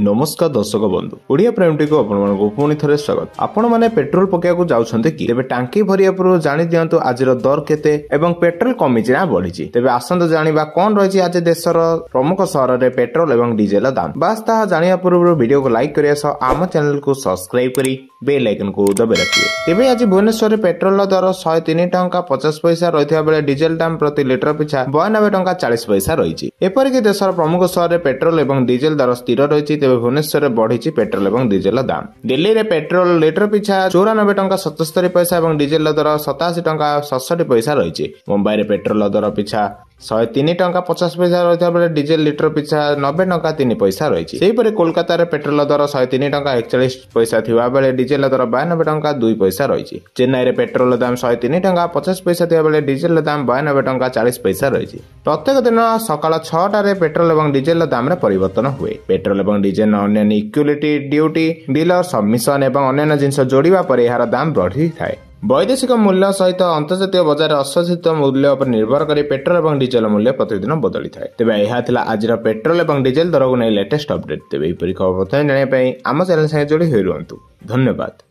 नमस्कार दर्शक बंधु ओडिया प्राइम टी को आपको पुणी थे स्वागत। आपण मैंने पेट्रोल पकड़ जाऊँचे कि तेज टांकी भरिया पूर्व जाणी दिंतु आज दर केते एवं पेट्रोल कमी ना बढ़ी तेज आसत जाना कौन रही आज देशर प्रमुख सहर में पेट्रोल एवं डीजेल दाम बास ता जाना पूर्व वीडियो को लाइक करिया सह आम चैनल को सब्सक्राइब करी बेल आइकन को दबे रखिए। तेज आज भुवनेश्वर पेट्रोल दर 103 टंका 50 पैसा रही बेले डीजेल दाम प्रति लिटर पिछा 92 टंका 40 पैसा रही। एपरिक देशर प्रमुख सहर में पेट्रोल एवं डीजेल दर स्थिर रही तेज भुवनेश्वर में बढ़ी पेट्रोल एवं डीजेल दाम। दिल्ली में पेट्रोल लिटर पिछा 94 टंका 77 पैसा और डीजेल दर 87 टंका 67 पैसा रही। मुंबई में पेट्रोल दर पिछा 103 टंका 50 पैसा रही बेले डीजेल लिटर पिछा 90 टंका 3 पैसा रही। सेहीपरि कोलकाता रे पेट्रोल दर 103 टंका 41 पैसा थिबा बेले डीजेल दर 92 टंका 2 पैसा रही। चेन्नई रे पेट्रोल दाम 103 टंका 50 पैसा थिबा बेले डीजेल दाम 92 टंका 40 पैसा रही। प्रत्येक दिन सकाळ 6टा रे पेट्रोल एवं डीजेल दाम रे परिवर्तन हुए। पेट्रोल एवं डीजेल अन्य इक्विटी ड्यूटी डीलर सबमिशन एवं अन्य जिनस जोड़िबा पर यार दाम बढ़ी थाए। वैदेशिक मूल्य सहित अंतर्जातीय बजार असंचित मूल्य पर निर्भर कर पेट्रोल और डीजेल मूल्य प्रतिदिन बदली थाए। तेज यह आज पेट्रोल और डीजेल दर को नहीं लेटेस्ट अपडेट। तेज खबर जानापी आम चैनल संगे जोड़ी हुई रुहतु। धन्यवाद।